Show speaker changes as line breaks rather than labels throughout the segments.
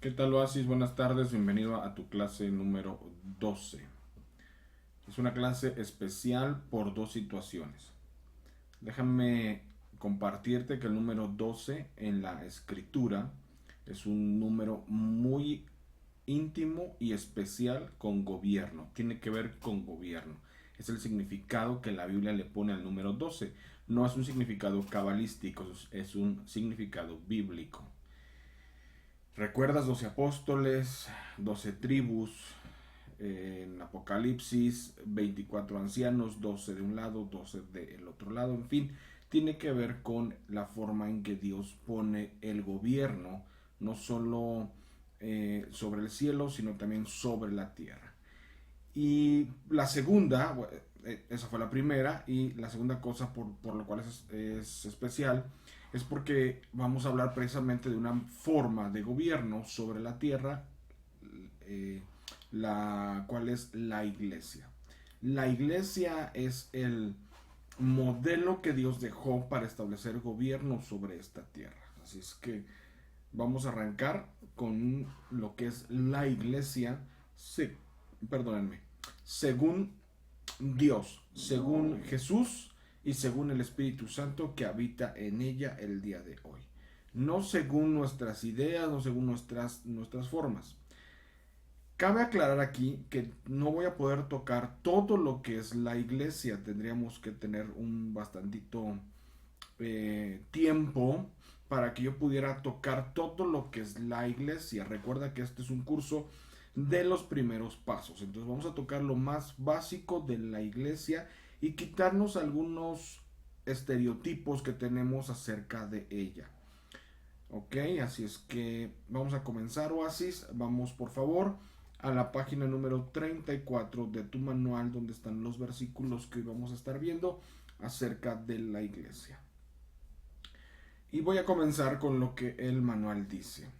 ¿Qué tal, Oasis? Buenas tardes, bienvenido a tu clase número 12. Es una clase especial por dos situaciones. Déjame compartirte que el número 12 en la escritura es un número muy íntimo y especial con gobierno. Tiene que ver con gobierno. Es el significado que la Biblia le pone al número 12. No es un significado cabalístico, es un significado bíblico. ¿Recuerdas 12 apóstoles, 12 tribus? En Apocalipsis, 24 ancianos, 12 de un lado, 12 del otro lado, en fin, tiene que ver con la forma en que Dios pone el gobierno, no solo sobre el cielo, sino también sobre la tierra. Y la segunda, esa fue la primera, y la segunda cosa por lo cual es especial, es porque vamos a hablar precisamente de una forma de gobierno sobre la tierra, eh, la cual es la iglesia. La iglesia es el modelo que Dios dejó para establecer gobierno sobre esta tierra. Así es que vamos a arrancar con lo que es la iglesia, sí, perdónenme, según Dios, según Jesús y según el Espíritu Santo que habita en ella el día de hoy. No según nuestras ideas, no según nuestras formas. Cabe aclarar aquí que no voy a poder tocar todo lo que es la iglesia. Tendríamos que tener un bastantito tiempo para que yo pudiera tocar todo lo que es la iglesia. Recuerda que este es un curso de los primeros pasos. Entonces vamos a tocar lo más básico de la iglesia y quitarnos algunos estereotipos que tenemos acerca de ella. Ok, así es que vamos a comenzar, Oasis. Vamos por favor a la página número 34 de tu manual, donde están los versículos que hoy vamos a estar viendo acerca de la iglesia. Y voy a comenzar con lo que el manual dice.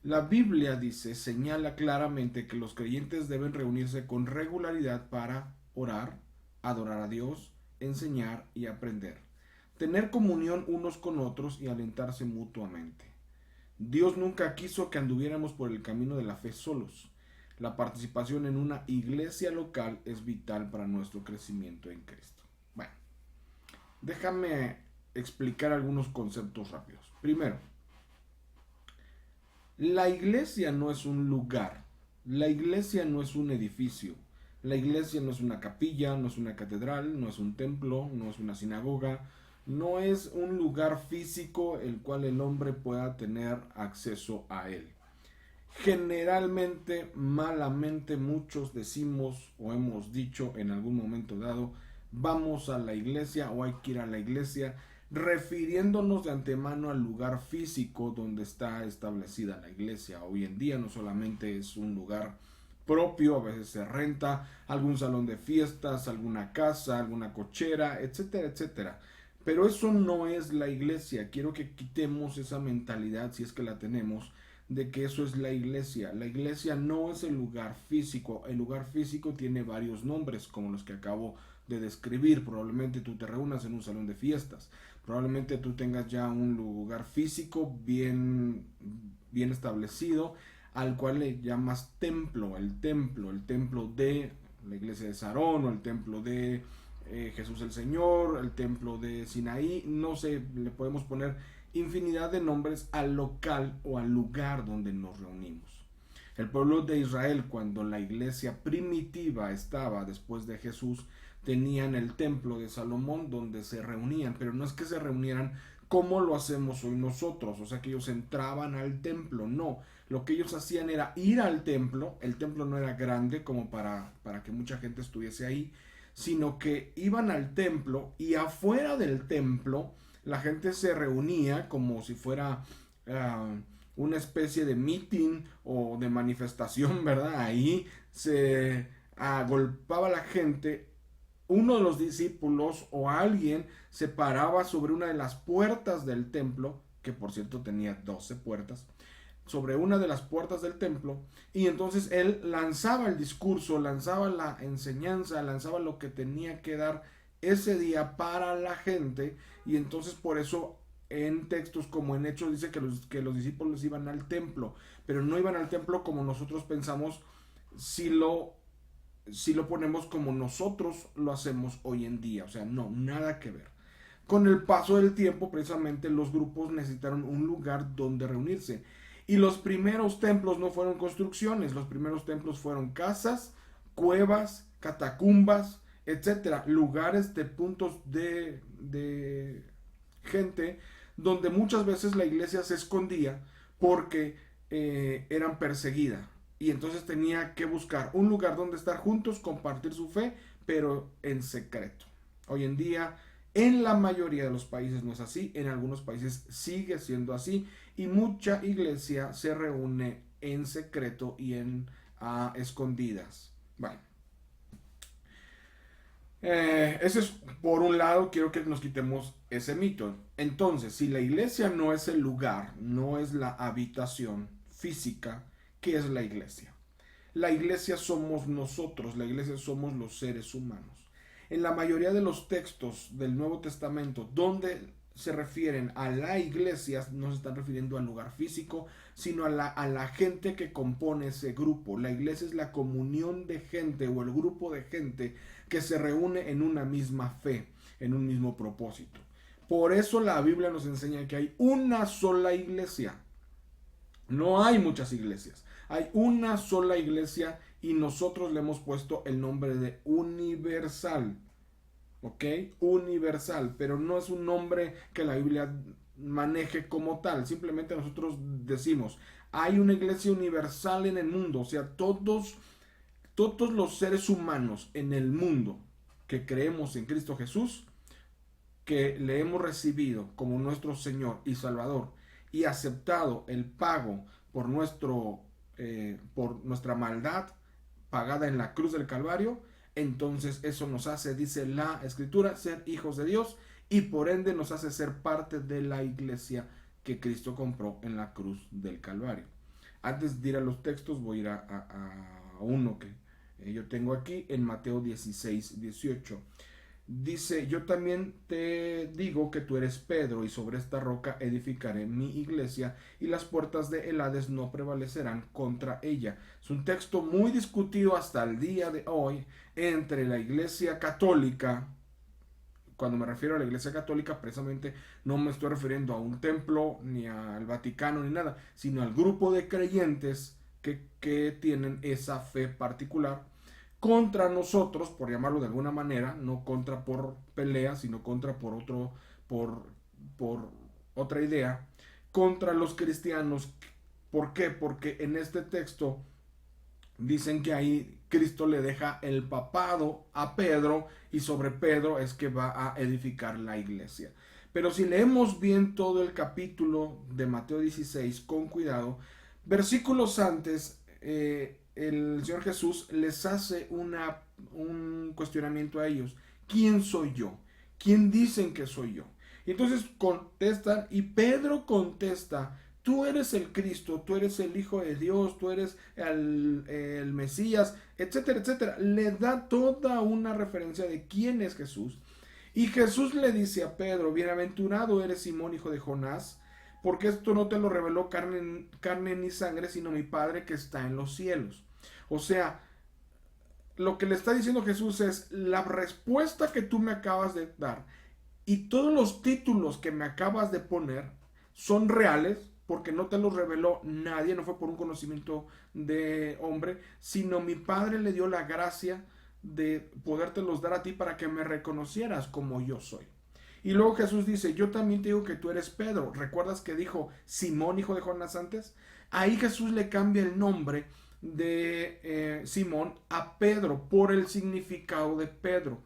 La Biblia dice, señala claramente que los creyentes deben reunirse con regularidad para orar, adorar a Dios, enseñar y aprender, tener comunión unos con otros y alentarse mutuamente. Dios nunca quiso que anduviéramos por el camino de la fe solos. La participación en una iglesia local es vital para nuestro crecimiento en Cristo. Bueno, déjame explicar algunos conceptos rápidos. Primero, la iglesia no es un lugar, la iglesia no es un edificio, la iglesia no es una capilla, no es una catedral, no es un templo, no es una sinagoga, no es un lugar físico el cual el hombre pueda tener acceso a él. Generalmente, malamente, muchos decimos o hemos dicho en algún momento dado, vamos a la iglesia o hay que ir a la iglesia, refiriéndonos de antemano al lugar físico donde está establecida la iglesia. Hoy en día no solamente es un lugar propio, a veces se renta algún salón de fiestas, alguna casa, alguna cochera, etcétera, etcétera. Pero eso no es la iglesia. Quiero que quitemos esa mentalidad, si es que la tenemos, de que eso es la iglesia. La iglesia no es el lugar físico. El lugar físico tiene varios nombres, como los que acabo de describir. Probablemente tú te reúnas en un salón de fiestas. Probablemente tú tengas ya un lugar físico bien establecido, al cual le llamas templo, el templo de la iglesia de Sarón o el templo de Jesús el Señor, el templo de Sinaí, no sé, le podemos poner infinidad de nombres al local o al lugar donde nos reunimos. El pueblo de Israel, cuando la iglesia primitiva estaba después de Jesús, tenían el templo de Salomón donde se reunían, pero no es que se reunieran como lo hacemos hoy nosotros, o sea que ellos entraban al templo, no, lo que ellos hacían era ir al templo, el templo no era grande como para que mucha gente estuviese ahí, sino que iban al templo y afuera del templo la gente se reunía como si fuera una especie de meeting o de manifestación, ¿verdad? Ahí se agolpaba la gente, uno de los discípulos o alguien se paraba sobre una de las puertas del templo, que por cierto tenía 12 puertas, sobre una de las puertas del templo, y entonces él lanzaba el discurso, lanzaba la enseñanza, lanzaba lo que tenía que dar ese día para la gente, y entonces por eso en textos como en Hechos dice que los discípulos iban al templo, pero no iban al templo como nosotros pensamos si lo ponemos como nosotros lo hacemos hoy en día. O sea, no, nada que ver. Con el paso del tiempo, precisamente los grupos necesitaron un lugar donde reunirse. Y los primeros templos no fueron construcciones, los primeros templos fueron casas, cuevas, catacumbas, etcétera, lugares de puntos de gente donde muchas veces la iglesia se escondía porque eran perseguidas. Y entonces tenía que buscar un lugar donde estar juntos, compartir su fe, pero en secreto. Hoy en día, en la mayoría de los países no es así, en algunos países sigue siendo así, y mucha iglesia se reúne en secreto y en escondidas. Bueno, ese es por un lado, quiero que nos quitemos ese mito. Entonces, si la iglesia no es el lugar, no es la habitación física, ¿qué es la iglesia? La iglesia somos nosotros, la iglesia somos los seres humanos. En la mayoría de los textos del Nuevo Testamento donde se refieren a la iglesia, no se están refiriendo al lugar físico, sino a la gente que compone ese grupo. La iglesia es la comunión de gente o el grupo de gente que se reúne en una misma fe, en un mismo propósito. Por eso la Biblia nos enseña que hay una sola iglesia. No hay muchas iglesias. Hay una sola iglesia y nosotros le hemos puesto el nombre de universal. ¿Ok? Universal, pero no es un nombre que la Biblia maneje como tal. Simplemente nosotros decimos, hay una iglesia universal en el mundo. O sea, todos los seres humanos en el mundo que creemos en Cristo Jesús, que le hemos recibido como nuestro Señor y Salvador y aceptado el pago por nuestra maldad pagada en la cruz del Calvario, entonces eso nos hace, dice la Escritura, ser hijos de Dios y por ende nos hace ser parte de la iglesia que Cristo compró en la cruz del Calvario. Antes de ir a los textos voy a ir a uno que yo tengo aquí en Mateo 16:18. Dice, yo también te digo que tú eres Pedro y sobre esta roca edificaré mi iglesia y las puertas de Hades no prevalecerán contra ella. Es un texto muy discutido hasta el día de hoy entre la iglesia católica. Cuando me refiero a la iglesia católica, precisamente no me estoy refiriendo a un templo ni al Vaticano ni nada, sino al grupo de creyentes que tienen esa fe particular contra nosotros, por llamarlo de alguna manera, no contra por pelea, sino contra por otra idea, contra los cristianos. ¿Por qué? Porque en este texto dicen que ahí Cristo le deja el papado a Pedro y sobre Pedro es que va a edificar la iglesia. Pero si leemos bien todo el capítulo de Mateo 16 con cuidado, versículos antes, el Señor Jesús les hace un cuestionamiento a ellos. ¿Quién soy yo? ¿Quién dicen que soy yo? Y entonces contestan y Pedro contesta, tú eres el Cristo, tú eres el Hijo de Dios, tú eres el Mesías, etcétera, etcétera. Le da toda una referencia de quién es Jesús. Y Jesús le dice a Pedro, bienaventurado eres Simón, hijo de Jonás, porque esto no te lo reveló carne ni sangre, sino mi Padre que está en los cielos. O sea, lo que le está diciendo Jesús es, la respuesta que tú me acabas de dar y todos los títulos que me acabas de poner son reales, porque no te los reveló nadie, no fue por un conocimiento de hombre, sino mi Padre le dio la gracia de podértelos dar a ti para que me reconocieras como yo soy. Y luego Jesús dice, yo también te digo que tú eres Pedro. ¿Recuerdas que dijo Simón, hijo de Jonás antes? Ahí Jesús le cambia el nombre de Simón a Pedro por el significado de Pedro.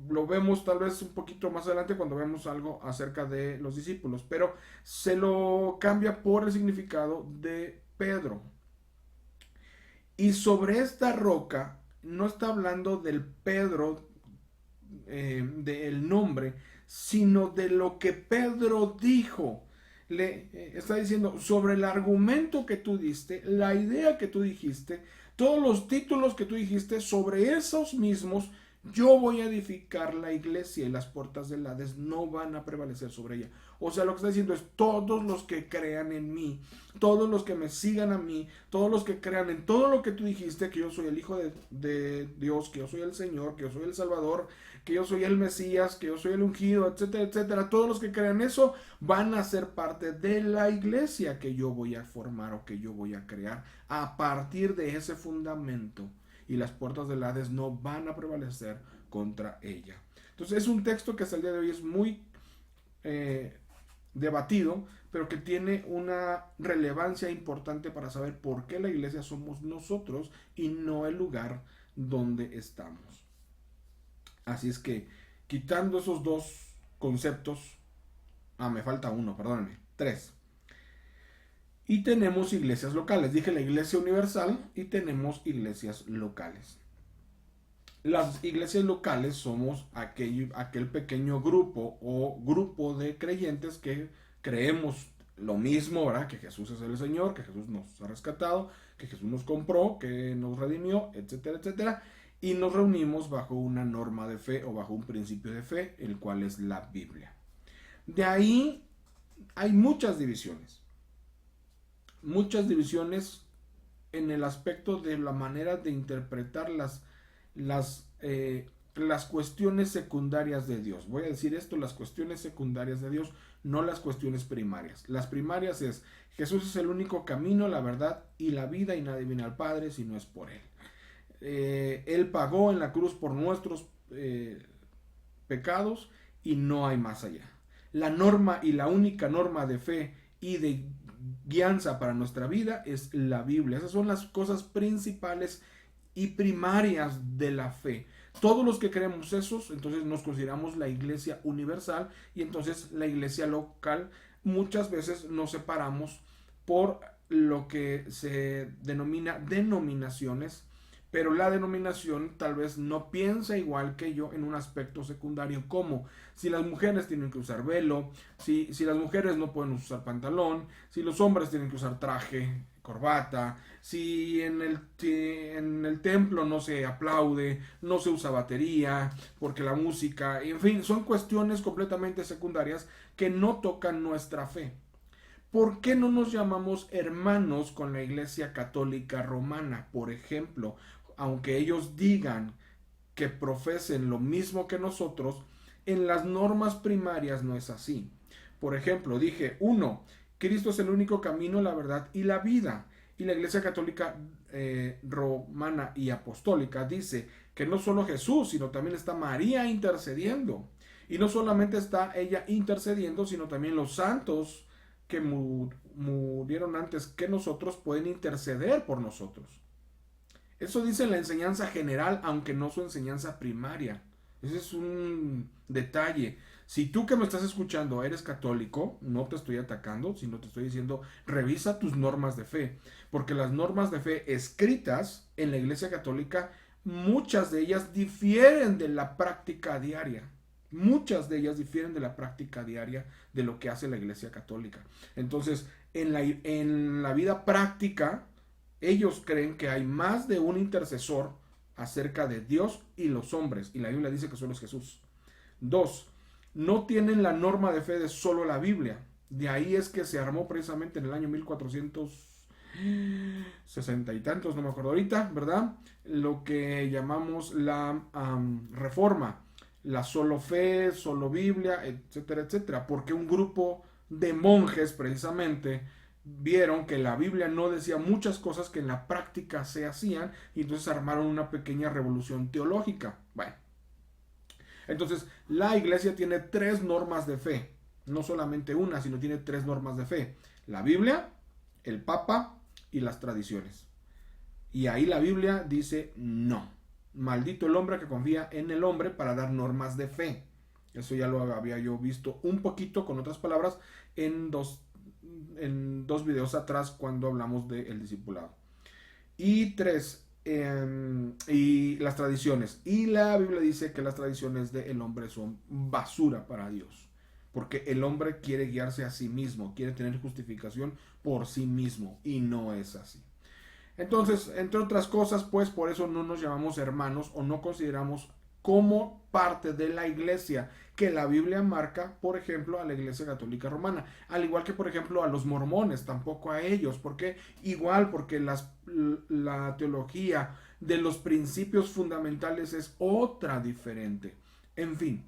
Lo vemos tal vez un poquito más adelante cuando vemos algo acerca de los discípulos, pero se lo cambia por el significado de Pedro. Y sobre esta roca no está hablando del Pedro del nombre, sino de lo que Pedro dijo. Le está diciendo sobre el argumento que tú diste, la idea que tú dijiste, todos los títulos que tú dijiste, sobre esos mismos Yo voy a edificar la iglesia y las puertas del Hades no van a prevalecer sobre ella. O sea, lo que está diciendo es todos los que crean en mí, todos los que me sigan a mí, todos los que crean en todo lo que tú dijiste, que yo soy el Hijo de Dios, que yo soy el Señor, que yo soy el Salvador, que yo soy el Mesías, que yo soy el ungido, etcétera, etcétera. Todos los que crean eso van a ser parte de la iglesia que yo voy a formar o que yo voy a crear a partir de ese fundamento. Y las puertas del Hades no van a prevalecer contra ella. Entonces es un texto que hasta el día de hoy es muy debatido, pero que tiene una relevancia importante para saber por qué la iglesia somos nosotros y no el lugar donde estamos. Así es que, quitando esos dos conceptos, me falta uno, perdónenme, tres. Y tenemos iglesias locales. Dije la iglesia universal y tenemos iglesias locales. Las iglesias locales somos aquel pequeño grupo o grupo de creyentes que creemos lo mismo, ¿verdad? Que Jesús es el Señor, que Jesús nos ha rescatado, que Jesús nos compró, que nos redimió, etcétera, etcétera. Y nos reunimos bajo una norma de fe o bajo un principio de fe, el cual es la Biblia. De ahí hay muchas divisiones. Muchas divisiones en el aspecto de la manera de interpretar las cuestiones secundarias de Dios. Voy a decir esto, las cuestiones secundarias de Dios, no las cuestiones primarias. Las primarias es, Jesús es el único camino, la verdad y la vida, y nadie viene al Padre si no es por Él. Él pagó en la cruz por nuestros pecados y no hay más allá. La norma y la única norma de fe y de guianza para nuestra vida es la Biblia. Esas son las cosas principales y primarias de la fe. Todos los que creemos esos, entonces nos consideramos la iglesia universal, y entonces la iglesia local muchas veces nos separamos por lo que se denomina denominaciones, pero la denominación tal vez no piensa igual que yo en un aspecto secundario, como si las mujeres tienen que usar velo, si las mujeres no pueden usar pantalón, si los hombres tienen que usar traje, corbata, si en el templo no se aplaude, no se usa batería, porque la música, en fin, son cuestiones completamente secundarias que no tocan nuestra fe. ¿Por qué no nos llamamos hermanos con la Iglesia Católica Romana, por ejemplo? Aunque ellos digan que profesen lo mismo que nosotros, en las normas primarias no es así. Por ejemplo, dije, 1. Cristo es el único camino, la verdad y la vida. Y la Iglesia Católica Romana y Apostólica dice que no solo Jesús, sino también está María intercediendo. Y no solamente está ella intercediendo, sino también los santos que murieron antes que nosotros pueden interceder por nosotros. Eso dice la enseñanza general, aunque no su enseñanza primaria. Ese es un detalle. Si tú que me estás escuchando eres católico, no te estoy atacando, sino te estoy diciendo, revisa tus normas de fe. Porque las normas de fe escritas en la Iglesia Católica, muchas de ellas difieren de la práctica diaria. Muchas de ellas difieren de la práctica diaria de lo que hace la Iglesia Católica. Entonces, en la vida práctica, ellos creen que hay más de un intercesor acerca de Dios y los hombres, y la Biblia dice que solo es Jesús. 2. No tienen la norma de fe de solo la Biblia. De ahí es que se armó precisamente en el año 1460 y tantos, no me acuerdo ahorita, ¿verdad? Lo que llamamos la Reforma, la solo fe, solo Biblia, etcétera, etcétera, porque un grupo de monjes precisamente vieron que la Biblia no decía muchas cosas que en la práctica se hacían, y entonces armaron una pequeña revolución teológica. Bueno, entonces la iglesia tiene 3 normas de fe, no solamente una, sino tiene 3 normas de fe: la Biblia, el Papa y las tradiciones. Y ahí la Biblia dice no. Maldito el hombre que confía en el hombre para dar normas de fe. Eso ya lo había yo visto un poquito con otras palabras en dos videos atrás cuando hablamos del discipulado. Y 3, y las tradiciones. Y la Biblia dice que las tradiciones del hombre son basura para Dios. Porque el hombre quiere guiarse a sí mismo, quiere tener justificación por sí mismo, y no es así. Entonces, entre otras cosas, pues por eso no nos llamamos hermanos o no consideramos como parte de la iglesia que la Biblia marca, por ejemplo, a la Iglesia Católica Romana, al igual que, por ejemplo, a los mormones, tampoco a ellos. ¿Por qué? Igual, porque la teología de los principios fundamentales es otra diferente. En fin,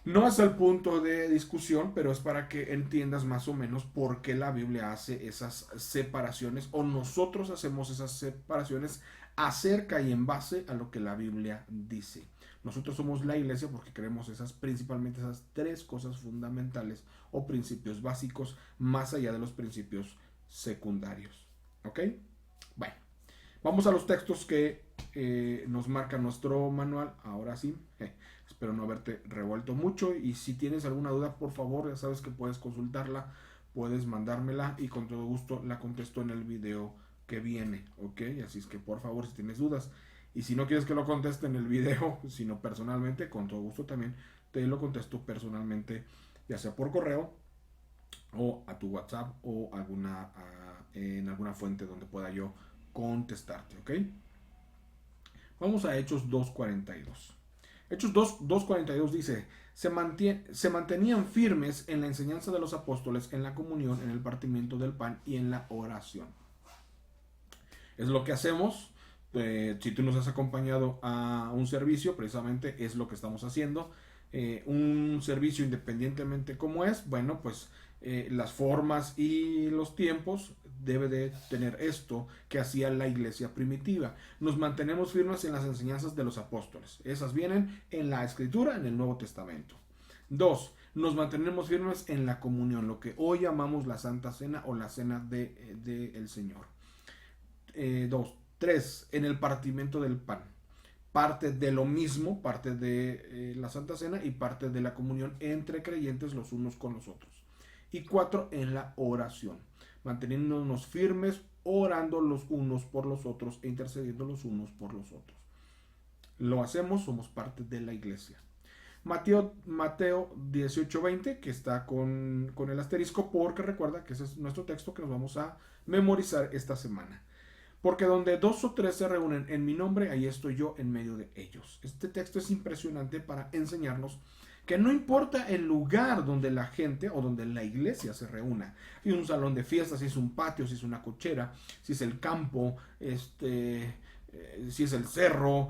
no es el punto de discusión, pero es para que entiendas más o menos por qué la Biblia hace esas separaciones o nosotros hacemos esas separaciones acerca y en base a lo que la Biblia dice. Nosotros somos la iglesia porque creemos principalmente esas tres cosas fundamentales o principios básicos más allá de los principios secundarios. ¿Ok? Bueno, vamos a los textos que nos marca nuestro manual. Ahora sí, espero no haberte revuelto mucho y si tienes alguna duda, por favor, ya sabes que puedes consultarla, puedes mandármela y con todo gusto la contesto en el video que viene, ¿ok? Así es que por favor, si tienes dudas y si no quieres que lo conteste en el video, sino personalmente, con todo gusto también te lo contesto personalmente, ya sea por correo o a tu WhatsApp o en alguna fuente donde pueda yo contestarte, ¿ok? Vamos a Hechos 2.42. Hechos 2.42 dice, se mantenían firmes en la enseñanza de los apóstoles, en la comunión, en el partimiento del pan y en la oración. Es lo que hacemos. Si tú nos has acompañado a un servicio, precisamente es lo que estamos haciendo. Un servicio independientemente como es, bueno, pues las formas y los tiempos debe de tener esto que hacía la iglesia primitiva. Nos mantenemos firmes en las enseñanzas de los apóstoles. Esas vienen en la escritura, en el Nuevo Testamento. 2. Nos mantenemos firmes en la comunión, lo que hoy llamamos la Santa Cena o la Cena del Señor. 3. En el partimiento del pan. Parte de lo mismo, parte de la Santa Cena y parte de la comunión entre creyentes los unos con los otros. Y 4. En la oración, manteniéndonos firmes, orando los unos por los otros e intercediendo los unos por los otros. Lo hacemos, somos parte de la iglesia. Mateo 18:20, que está con el asterisco, porque recuerda que ese es nuestro texto que nos vamos a memorizar esta semana. Porque donde 2 o 3 se reúnen en mi nombre, ahí estoy yo en medio de ellos. Este texto es impresionante para enseñarnos que no importa el lugar donde la gente o donde la iglesia se reúna, si es un salón de fiestas, si es un patio, si es una cochera, si es el campo, si es el cerro,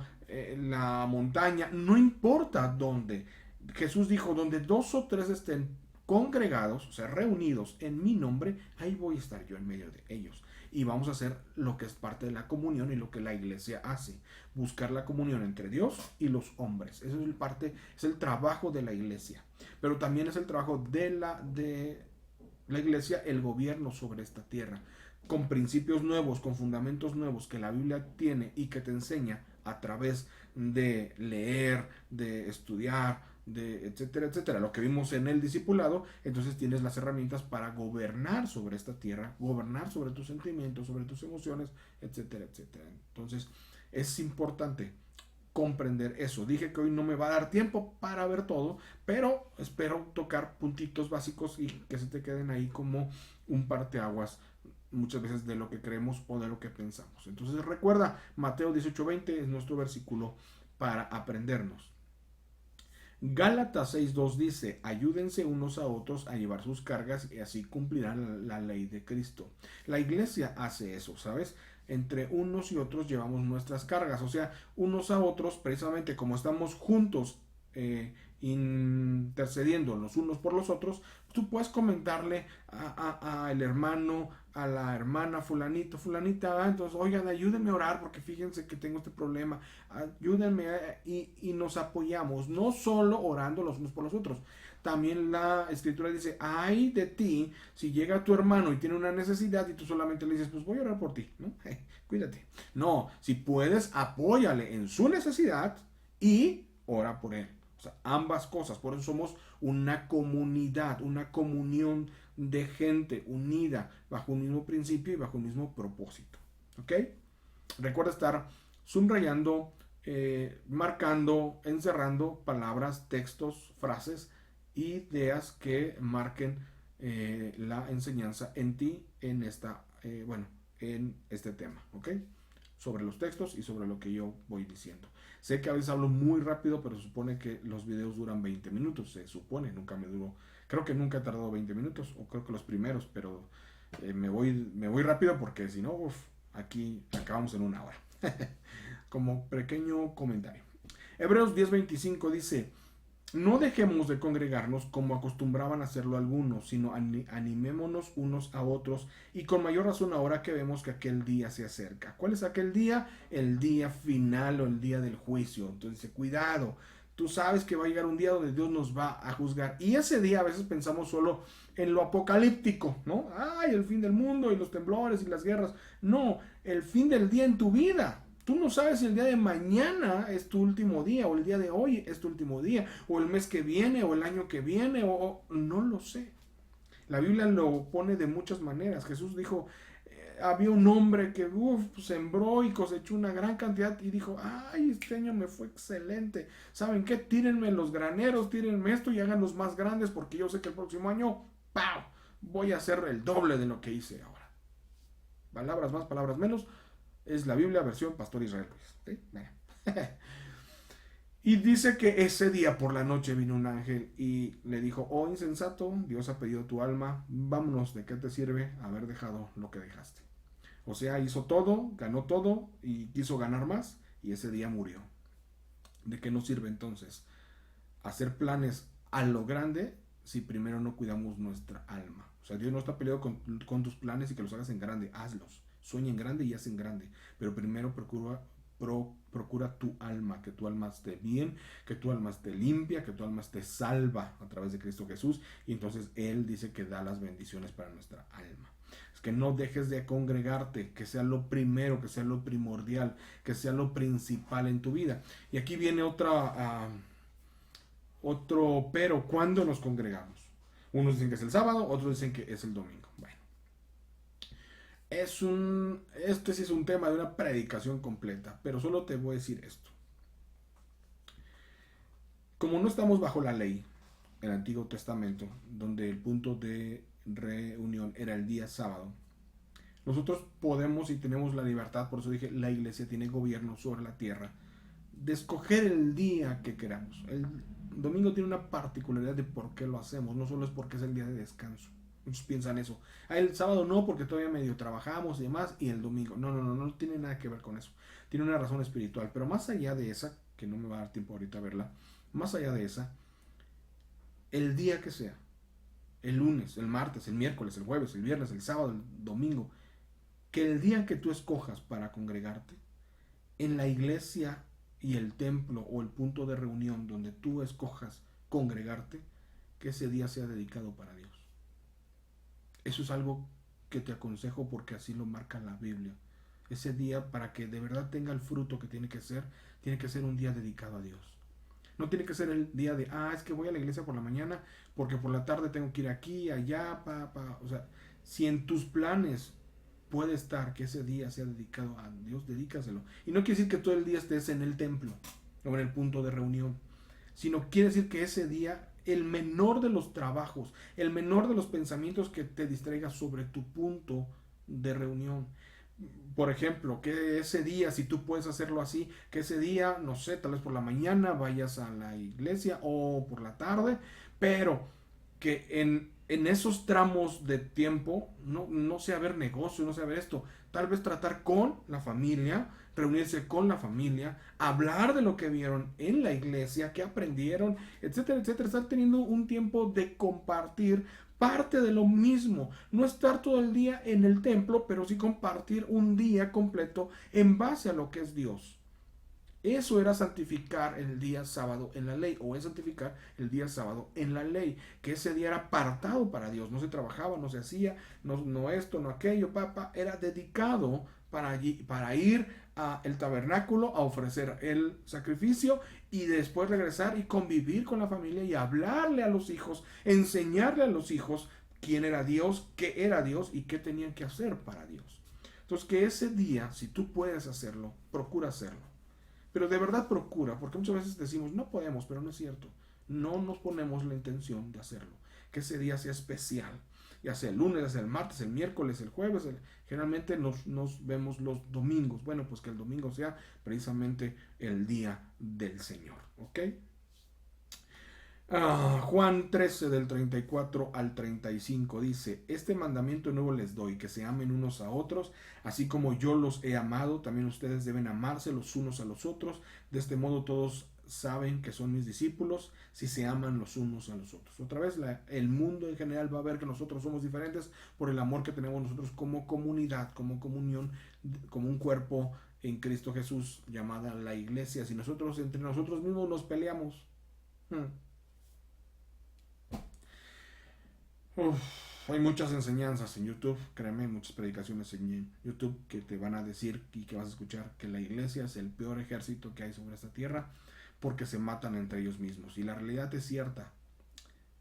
la montaña, no importa dónde. Jesús dijo, donde 2 o 3 estén congregados, o sea, reunidos en mi nombre, ahí voy a estar yo en medio de ellos. Y vamos a hacer lo que es parte de la comunión y lo que la iglesia hace. Buscar la comunión entre Dios y los hombres. Eso es el trabajo de la iglesia. Pero también es el trabajo de la iglesia, el gobierno sobre esta tierra. Con principios nuevos, con fundamentos nuevos que la Biblia tiene y que te enseña a través de leer, de estudiar, de etcétera, etcétera, lo que vimos en el discipulado. Entonces tienes las herramientas para gobernar sobre esta tierra, gobernar sobre tus sentimientos, sobre tus emociones, etcétera, etcétera. Entonces es importante comprender eso. Dije que hoy no me va a dar tiempo para ver todo, pero espero tocar puntitos básicos y que se te queden ahí como un parteaguas muchas veces de lo que creemos o de lo que pensamos. Entonces recuerda, Mateo 18:20 es nuestro versículo para aprendernos. Gálatas 6:2 dice, ayúdense unos a otros a llevar sus cargas y así cumplirán la ley de Cristo. La iglesia hace eso, ¿sabes? Entre unos y otros llevamos nuestras cargas, o sea, unos a otros, precisamente como estamos juntos intercediendo los unos por los otros, tú puedes comentarle al hermano, a la hermana, fulanito, fulanita, entonces, oigan, ayúdenme a orar porque fíjense que tengo este problema, ayúdenme y nos apoyamos, no solo orando los unos por los otros. También la escritura dice, ay de ti si llega tu hermano y tiene una necesidad y tú solamente le dices, pues voy a orar por ti, ¿no? Cuídate. No, si puedes, apóyale en su necesidad y ora por él. O sea, ambas cosas. Por eso somos una comunidad, una comunión de gente unida bajo un mismo principio y bajo un mismo propósito. ¿Ok? Recuerda estar subrayando, marcando, encerrando palabras, textos, frases, ideas que marquen la enseñanza en ti en en este tema. ¿Ok? sobre los textos y sobre lo que yo voy diciendo. Sé que a veces hablo muy rápido, pero se supone que los videos duran 20 minutos, se supone, nunca me duró, creo que nunca he tardado 20 minutos, o creo que los primeros, pero me voy rápido porque si no, aquí acabamos en una hora. Como pequeño comentario. Hebreos 10:25 dice: no dejemos de congregarnos como acostumbraban a hacerlo algunos, sino animémonos unos a otros, y con mayor razón ahora que vemos que aquel día se acerca. ¿Cuál es aquel día? El día final o el día del juicio. Entonces dice, cuidado, tú sabes que va a llegar un día donde Dios nos va a juzgar. Y ese día a veces pensamos solo en lo apocalíptico, ¿no? Ay, el fin del mundo y los temblores y las guerras. No, el fin del día en tu vida. Tú no sabes si el día de mañana es tu último día, o el día de hoy es tu último día, o el mes que viene, o el año que viene, o no lo sé. La Biblia lo pone de muchas maneras. Jesús dijo, había un hombre que sembró y cosechó una gran cantidad y dijo, ay, este año me fue excelente. ¿Saben qué? Tírenme los graneros, tírenme esto y háganlos más grandes porque yo sé que el próximo año, ¡pau!, voy a hacer el doble de lo que hice ahora. Palabras más, palabras menos. Es la Biblia versión Pastor Israel. ¿Sí? Y dice que ese día por la noche vino un ángel y le dijo, oh insensato, Dios ha pedido tu alma, vámonos, ¿de qué te sirve haber dejado lo que dejaste? O sea, hizo todo, ganó todo y quiso ganar más y ese día murió. ¿De qué nos sirve entonces hacer planes a lo grande si primero no cuidamos nuestra alma? O sea, Dios no está peleado con tus planes y que los hagas en grande, hazlos. Sueña en grande y haz en grande, pero primero procura tu alma, que tu alma esté bien, que tu alma esté limpia, que tu alma esté salva a través de Cristo Jesús, y entonces Él dice que da las bendiciones para nuestra alma. Es que no dejes de congregarte, que sea lo primero, que sea lo primordial, que sea lo principal en tu vida. Y aquí viene otro pero, ¿cuándo nos congregamos? Unos dicen que es el sábado, otros dicen que es el domingo. Bueno. Este sí es un tema de una predicación completa, pero solo te voy a decir esto. Como no estamos bajo la ley, el Antiguo Testamento, donde el punto de reunión era el día sábado, nosotros podemos y tenemos la libertad, por eso dije, la iglesia tiene gobierno sobre la tierra, de escoger el día que queramos. El domingo tiene una particularidad de por qué lo hacemos, no solo es porque es el día de descanso. Muchos piensan eso. El sábado no, porque todavía medio trabajamos y demás, y el domingo. No tiene nada que ver con eso. Tiene una razón espiritual. Pero más allá de esa, que no me va a dar tiempo ahorita a verla, más allá de esa, el día que sea, el lunes, el martes, el miércoles, el jueves, el viernes, el sábado, el domingo, que el día que tú escojas para congregarte, en la iglesia y el templo o el punto de reunión donde tú escojas congregarte, que ese día sea dedicado para Dios. Eso es algo que te aconsejo porque así lo marca la Biblia. Ese día, para que de verdad tenga el fruto que tiene que ser un día dedicado a Dios. No tiene que ser el día de, es que voy a la iglesia por la mañana porque por la tarde tengo que ir aquí, allá, O sea, si en tus planes puede estar que ese día sea dedicado a Dios, dedícaselo. Y no quiere decir que todo el día estés en el templo o en el punto de reunión, sino quiere decir que ese día el menor de los trabajos, el menor de los pensamientos que te distraiga sobre tu punto de reunión. Por ejemplo, que ese día, si tú puedes hacerlo así, que ese día, no sé, tal vez por la mañana vayas a la iglesia o por la tarde, pero que en esos tramos de tiempo no sea ver negocio, no sea ver esto, tal vez tratar con la familia, reunirse con la familia, hablar de lo que vieron en la iglesia, que aprendieron, etcétera, etcétera, estar teniendo un tiempo de compartir parte de lo mismo, no estar todo el día en el templo, pero sí compartir un día completo en base a lo que es Dios. Eso era santificar el día sábado en la ley, o es santificar el día sábado en la ley, que ese día era apartado para Dios, no se trabajaba, no se hacía, no esto, no aquello, era dedicado para ir al tabernáculo a ofrecer el sacrificio y después regresar y convivir con la familia y hablarle a los hijos, enseñarle a los hijos quién era Dios, qué era Dios y qué tenían que hacer para Dios. Entonces, que ese día, si tú puedes hacerlo, procura hacerlo. Pero de verdad procura, porque muchas veces decimos, no podemos, pero no es cierto. No nos ponemos la intención de hacerlo. Que ese día sea especial. ya sea el lunes, ya sea el martes, el miércoles, el jueves, generalmente nos vemos los domingos. Bueno, pues que el domingo sea precisamente el día del Señor, ¿ok? Juan 13 del 34 al 35 dice: Este mandamiento nuevo les doy, que se amen unos a otros, así como yo los he amado, también ustedes deben amarse los unos a los otros. De este modo todos saben que son mis discípulos, si se aman los unos a los otros. Otra vez, el mundo en general va a ver que nosotros somos diferentes por el amor que tenemos nosotros como comunidad, como comunión, como un cuerpo en Cristo Jesús, llamada la iglesia. Si nosotros entre nosotros mismos nos peleamos, hay muchas enseñanzas en YouTube, créeme, muchas predicaciones en YouTube que te van a decir y que vas a escuchar que la iglesia es el peor ejército que hay sobre esta tierra porque se matan entre ellos mismos. Y la realidad es cierta,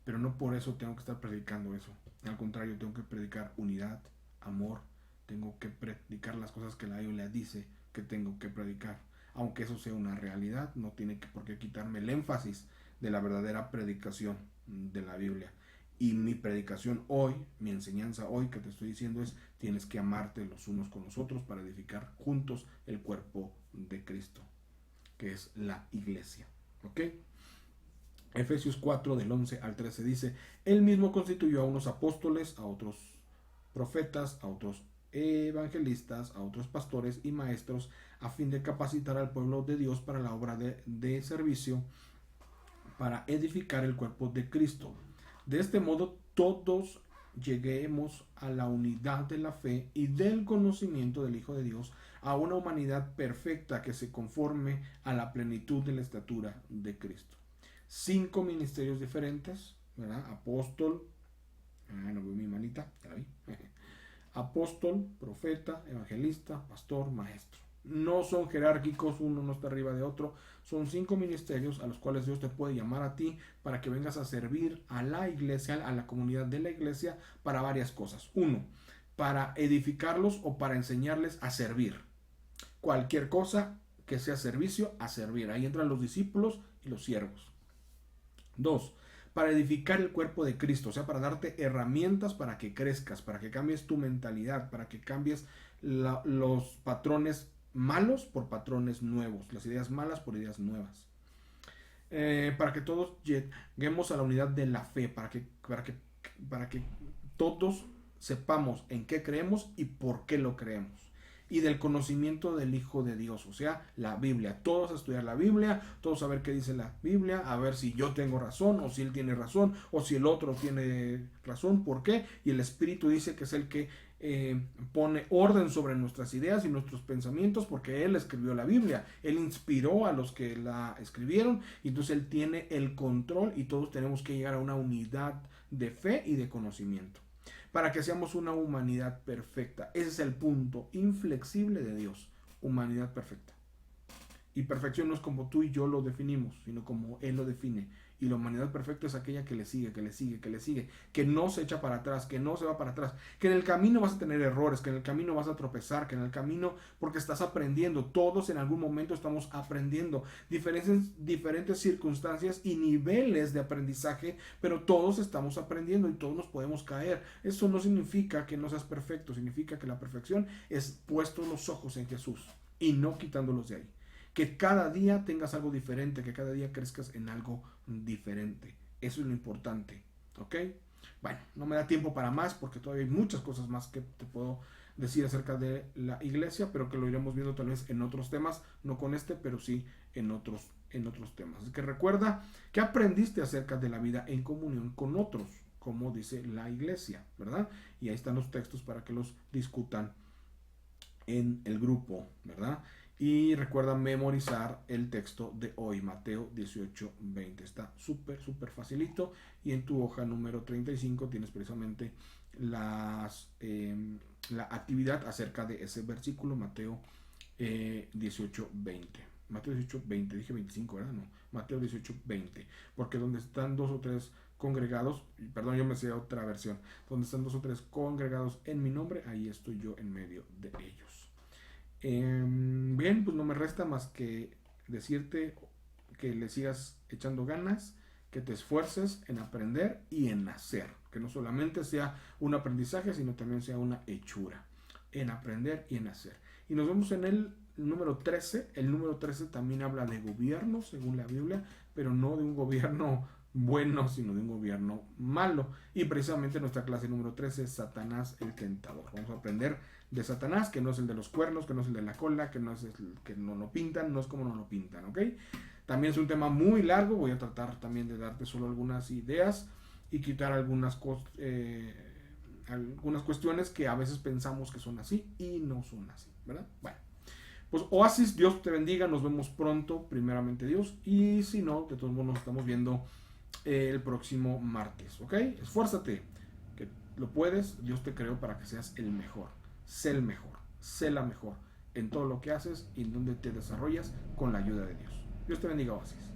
pero no por eso tengo que estar predicando eso. Al contrario, tengo que predicar unidad, amor, tengo que predicar las cosas que la Biblia dice que tengo que predicar. Aunque eso sea una realidad, no tiene por qué quitarme el énfasis de la verdadera predicación de la Biblia. Y mi predicación hoy, mi enseñanza hoy que te estoy diciendo es: tienes que amarte los unos con los otros para edificar juntos el cuerpo de Cristo, que es la iglesia. ¿Ok? Efesios 4 del 11 al 13 dice: Él mismo constituyó a unos apóstoles, a otros profetas, a otros evangelistas, a otros pastores y maestros, a fin de capacitar al pueblo de Dios para la obra de servicio, para edificar el cuerpo de Cristo. De este modo todos lleguemos a la unidad de la fe y del conocimiento del Hijo de Dios, a una humanidad perfecta que se conforme a la plenitud de la estatura de Cristo. 5 ministerios diferentes, ¿verdad? Apóstol, no veo mi manita, ya la vi. Apóstol, profeta, evangelista, pastor, maestro. No son jerárquicos, uno no está arriba de otro. Son 5 ministerios a los cuales Dios te puede llamar a ti para que vengas a servir a la iglesia, a la comunidad de la iglesia, para varias cosas. 1, para edificarlos o para enseñarles a servir. Cualquier cosa que sea servicio, a servir. Ahí entran los discípulos y los siervos. 2, para edificar el cuerpo de Cristo, o sea, para darte herramientas para que crezcas, para que cambies tu mentalidad, para que cambies los patrones malos por patrones nuevos, las ideas malas por ideas nuevas. Para que todos lleguemos a la unidad de la fe, para que todos sepamos en qué creemos y por qué lo creemos. Y del conocimiento del Hijo de Dios, o sea, la Biblia. Todos a estudiar la Biblia, todos a ver qué dice la Biblia, a ver si yo tengo razón, o si él tiene razón, o si el otro tiene razón, ¿por qué? Y el Espíritu dice que es el que pone orden sobre nuestras ideas y nuestros pensamientos, porque él escribió la Biblia, él inspiró a los que la escribieron, y entonces él tiene el control, y todos tenemos que llegar a una unidad de fe y de conocimiento, para que seamos una humanidad perfecta. Ese es el punto inflexible de Dios, humanidad perfecta. Y perfección no es como tú y yo lo definimos, sino como Él lo define. Y la humanidad perfecta es aquella que le sigue, que le sigue, que le sigue, que no se echa para atrás, que no se va para atrás, que en el camino vas a tener errores, que en el camino vas a tropezar, que en el camino, porque estás aprendiendo, todos en algún momento estamos aprendiendo, diferentes circunstancias y niveles de aprendizaje, pero todos estamos aprendiendo y todos nos podemos caer. Eso no significa que no seas perfecto, significa que la perfección es puesto los ojos en Jesús y no quitándolos de ahí. Que cada día tengas algo diferente, que cada día crezcas en algo diferente. Eso es lo importante, ¿ok? Bueno, no me da tiempo para más porque todavía hay muchas cosas más que te puedo decir acerca de la iglesia, pero que lo iremos viendo tal vez en otros temas, no con este, pero sí en otros temas. Así que recuerda que aprendiste acerca de la vida en comunión con otros, como dice la iglesia, ¿verdad? Y ahí están los textos para que los discutan en el grupo, ¿verdad? Y recuerda memorizar el texto de hoy, Mateo 18:20. Está súper facilito. Y en tu hoja número 35 tienes precisamente la actividad acerca de ese versículo, Mateo 18:20. Mateo 18:20, dije 25, ¿verdad? No, Mateo 18:20. Porque donde están 2 o 3 congregados, perdón, yo me sé otra versión, donde están 2 o 3 congregados en mi nombre, ahí estoy yo en medio de ellos. Bien, pues no me resta más que decirte que le sigas echando ganas, que te esfuerces en aprender y en hacer, que no solamente sea un aprendizaje, sino también sea una hechura, en aprender y en hacer. Y nos vemos en el número 13. El número 13 también habla de gobierno, según la Biblia, pero no de un gobierno bueno, sino de un gobierno malo. Y precisamente nuestra clase número 13 es Satanás el tentador. Vamos a aprender de Satanás, que no es el de los cuernos, que no es el de la cola, que no es el que no lo pintan, no es como no lo pintan, ¿ok? También es un tema muy largo, voy a tratar también de darte solo algunas ideas y quitar algunas cuestiones que a veces pensamos que son así y no son así, ¿verdad? Bueno, pues Oasis, Dios te bendiga, nos vemos pronto, primeramente Dios, y si no, de todos modos nos estamos viendo el próximo martes, ¿ok? Esfuérzate, que lo puedes, Dios te creó para que seas el mejor, sé la mejor en todo lo que haces y en donde te desarrollas con la ayuda de Dios. Dios te bendiga, Oasis.